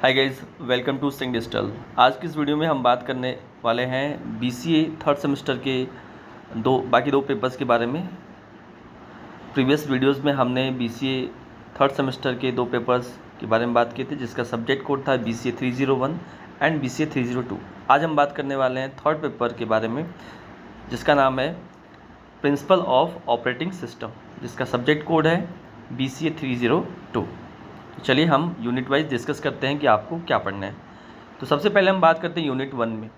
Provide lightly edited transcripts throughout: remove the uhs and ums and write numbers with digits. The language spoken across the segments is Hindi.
Hi guys, welcome to Singh digital. आज की इस वीडियो में हम बात करने वाले हैं बीसीए थर्ड सेमेस्टर के बाकी दो पेपर्स के बारे में। प्रीवियस वीडियोस में हमने बीसीए थर्ड सेमेस्टर के दो पेपर्स के बारे में बात की थी, जिसका सब्जेक्ट कोड था बीसीए 301 एंड बीसीए 302। आज हम बात करने वाले हैं थर्ड पेपर के बारे में, जिसका नाम है प्रिंसिपल ऑफ ऑपरेटिंग सिस्टम, जिसका सब्जेक्ट कोड है बीसीए 302। चलिए हम यूनिट वाइज डिस्कस करते हैं कि आपको क्या पढ़ना है। तो सबसे पहले हम बात करते हैं यूनिट वन में।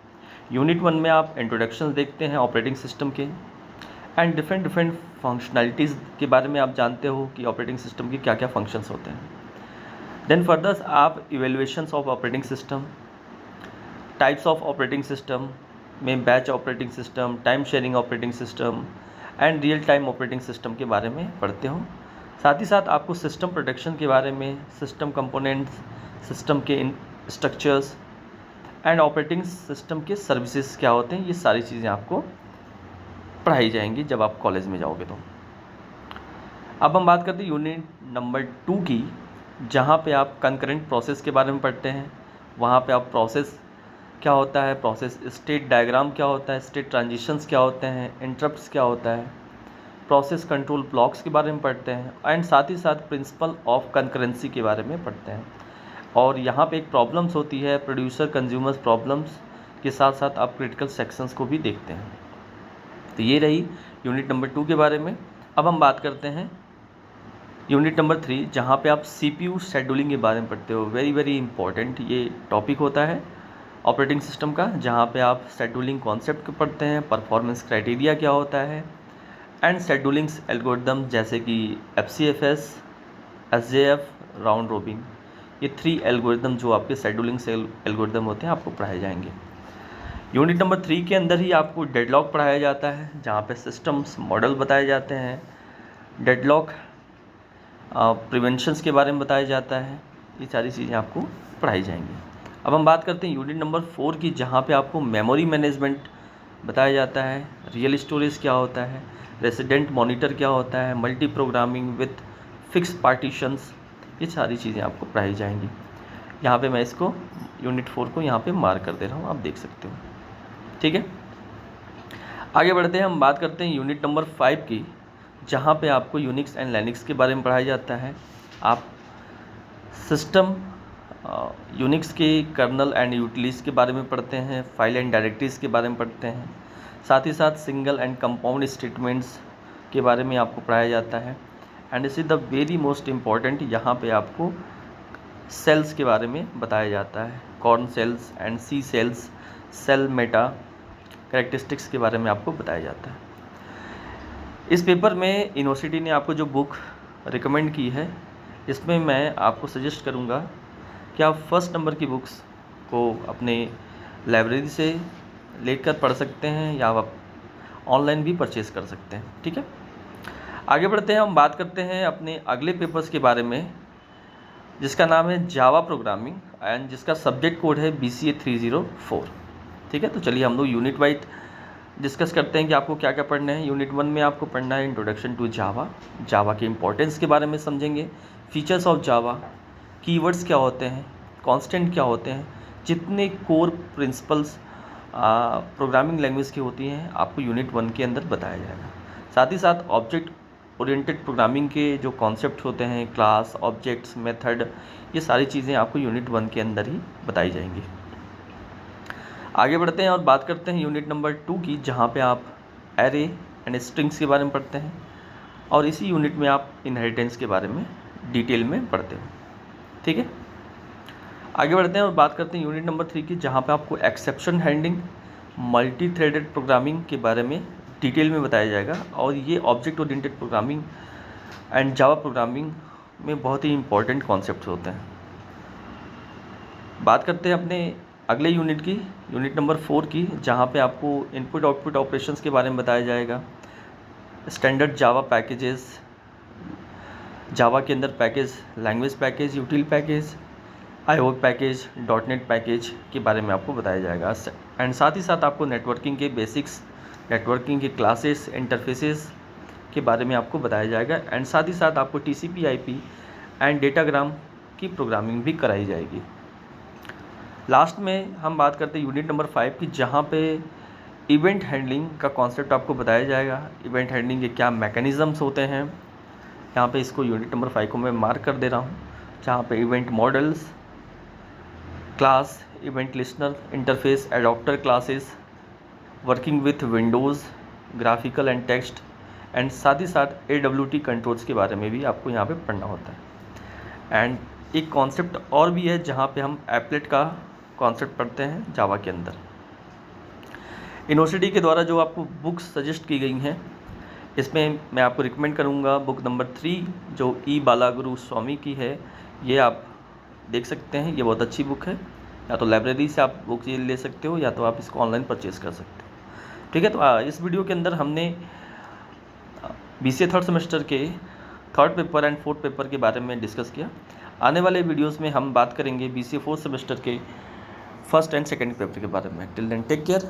यूनिट वन में आप इंट्रोडक्शन देखते हैं ऑपरेटिंग सिस्टम के एंड डिफरेंट फंक्शनैलिटीज़ के बारे में आप जानते हो कि ऑपरेटिंग सिस्टम के क्या क्या फंक्शंस होते हैं। देन फर्दर आप evaluations of operating system, types of operating system में batch operating system, time sharing operating system and real time operating system के बारे में पढ़ते हो। साथ ही साथ आपको सिस्टम प्रोटेक्शन के बारे में, सिस्टम कंपोनेंट्स, सिस्टम के स्ट्रक्चर्स एंड ऑपरेटिंग सिस्टम के सर्विसेज क्या होते हैं, ये सारी चीज़ें आपको पढ़ाई जाएंगी जब आप कॉलेज में जाओगे। तो अब हम बात करते हैं यूनिट नंबर 2 की, जहाँ पे आप कंकरेंट प्रोसेस के बारे में पढ़ते हैं। वहाँ पे आप प्रोसेस क्या होता है, प्रोसेस स्टेट डायग्राम क्या होता है, स्टेट ट्रांजिशंस क्या होते हैं, इंटरप्ट्स क्या होता है, प्रोसेस कंट्रोल ब्लॉक्स के बारे में पढ़ते हैं एंड साथ ही साथ प्रिंसिपल ऑफ कंकरेंसी के बारे में पढ़ते हैं। और यहाँ पे एक प्रॉब्लम्स होती है, प्रोड्यूसर कंज्यूमर्स प्रॉब्लम्स के साथ साथ आप क्रिटिकल सेक्शंस को भी देखते हैं। तो ये रही यूनिट नंबर 2 के बारे में। अब हम बात करते हैं यूनिट नंबर 3, जहाँ पे आप सीपीयू शेड्यूलिंग के बारे में पढ़ते हो। वेरी इंपॉर्टेंट ये टॉपिक होता है ऑपरेटिंग सिस्टम का, जहाँ पे आप शेड्यूलिंग कॉन्सेप्ट को पढ़ते हैं, परफॉर्मेंस क्राइटेरिया क्या होता है एंड शेड्यूलिंग्स एल्गोरिदम जैसे कि FCFS, SJF, राउंड रोबिन, ये 3 एल्गोरिदम जो आपके शेड्यूलिंग एल्गोरिदम होते हैं आपको पढ़ाए जाएंगे। यूनिट नंबर 3 के अंदर ही आपको डेडलॉक पढ़ाया जाता है, जहाँ पे सिस्टम्स मॉडल बताए जाते हैं, डेडलॉक प्रिवेंशंस के बारे में बताया जाता है। ये सारी चीज़ें आपको पढ़ाई जाएंगी। अब हम बात करते हैं यूनिट नंबर 4 की, जहाँ पे आपको मेमोरी मैनेजमेंट बताया जाता है, रियल स्टोरेज क्या होता है, रेसिडेंट मॉनिटर क्या होता है, multi programming with fix partitions, ये सारी चीज़ें आपको पढ़ाई जाएंगी। यहाँ पे मैं इसको यूनिट 4 को यहाँ पे मार्क कर दे रहा हूँ, आप देख सकते हो। ठीक है, आगे बढ़ते हैं। हम बात करते हैं यूनिट नंबर 5 की, जहाँ पे आपको यूनिक्स एंड लिनक्स के बारे में पढ़ाया जाता है। आप सिस्टम यूनिक्स के कर्नल एंड यूटिलिटीज के बारे में पढ़ते हैं, फाइल एंड डायरेक्टरीज के बारे में पढ़ते हैं, साथ ही साथ सिंगल एंड कंपाउंड स्टेटमेंट्स के बारे में आपको पढ़ाया जाता है। And this is the very most important, यहाँ पे आपको सेल्स के बारे में बताया जाता है, corn cells and C cells, cell meta characteristics के बारे में आपको बताया जाता है। इस पेपर में यूनिवर्सिटी ने आपको जो बुक रिकमेंड की है, इसमें मैं आपको सजेस्ट करूँगा कि आप फर्स्ट नंबर की बुक्स को अपने लाइब्रेरी से लेकर पढ़ सकते हैं या आप ऑनलाइन भी परचेज़ कर सकते हैं। ठीक है, आगे बढ़ते हैं। हम बात करते हैं अपने अगले पेपर्स के बारे में, जिसका नाम है जावा प्रोग्रामिंग एंड जिसका सब्जेक्ट कोड है BCA 304। ठीक है, तो चलिए हम लोग यूनिट वाइज डिस्कस करते हैं कि आपको क्या क्या पढ़ना है। यूनिट 1 में आपको पढ़ना है इंट्रोडक्शन टू जावा, जावा के इंपॉर्टेंस के बारे में समझेंगे, फीचर्स ऑफ जावा, कीवर्ड्स क्या होते हैं, कांस्टेंट क्या होते हैं, जितने कोर प्रिंसिपल्स प्रोग्रामिंग लैंग्वेज की होती हैं आपको यूनिट 1 के अंदर बताया जाएगा। साथ ही साथ ऑब्जेक्ट ओरिएंटेड प्रोग्रामिंग के जो कॉन्सेप्ट होते हैं, क्लास, ऑब्जेक्ट्स, मेथड, ये सारी चीज़ें आपको यूनिट 1 के अंदर ही बताई जाएंगी। आगे बढ़ते हैं और बात करते हैं यूनिट नंबर 2 की, जहाँ पे आप एरे एंड स्ट्रिंग्स के बारे में पढ़ते हैं और इसी यूनिट में आप इनहेरिटेंस के बारे में डिटेल में पढ़ते हो। ठीक है, आगे बढ़ते हैं और बात करते हैं यूनिट नंबर 3 की, जहाँ पे आपको exception handling, multi threaded programming के बारे में डिटेल में बताया जाएगा। और ये object oriented programming and Java programming में बहुत ही इंपॉर्टेंट कॉन्सेप्ट होते हैं। बात करते हैं अपने अगले यूनिट की, यूनिट नंबर 4 की, जहाँ पे आपको इनपुट आउटपुट ऑपरेशंस के बारे में बताया जाएगा, स्टैंडर्ड जावा पैकेजेस, जावा के अंदर package, language package, यूटिल package, IO package, .NET package के बारे में आपको बताया जाएगा। एंड साथ ही साथ आपको नेटवर्किंग के बेसिक्स, नेटवर्किंग के क्लासेस, इंटरफेसेस के बारे में आपको बताया जाएगा। एंड साथ ही साथ आपको TCP/IP एंड डेटाग्राम की प्रोग्रामिंग भी कराई जाएगी। लास्ट में हम बात करते हैं यूनिट नंबर 5 की, जहाँ पे इवेंट हैंडलिंग का कॉन्सेप्ट आपको बताया जाएगा। इवेंट हैंडलिंग के क्या मैकेनिज़म्स होते हैं, यहाँ पे इसको यूनिट नंबर 5 को मैं मार्क कर दे रहा हूँ, जहाँ पे event models, class, event listener, interface, adapter classes, working with Windows, graphical and text, and साथ ही साथ AWT कंट्रोल्स के बारे में भी आपको यहाँ पे पढ़ना होता है। एंड एक कॉन्सेप्ट और भी है जहाँ पे हम एप्लेट का कॉन्सेप्ट पढ़ते हैं जावा के अंदर। यूनिवर्सिटी के द्वारा जो आपको बुक्स सजेस्ट की गई हैं, इसमें मैं आपको रिकमेंड करूँगा बुक नंबर 3 जो ई बालागुरु स्वामी की है, ये आप देख सकते हैं। ये बहुत अच्छी बुक है, या तो लाइब्रेरी से आप बुक ये ले सकते हो या तो आप इसको ऑनलाइन परचेज़ कर सकते हो। ठीक है, तो इस वीडियो के अंदर हमने BCA थर्ड सेमेस्टर के third paper and fourth paper के बारे में डिस्कस किया। आने वाले वीडियोस में हम बात करेंगे BCA फोर्थ सेमेस्टर के फर्स्ट एंड सेकंड पेपर के बारे में। Till then take care.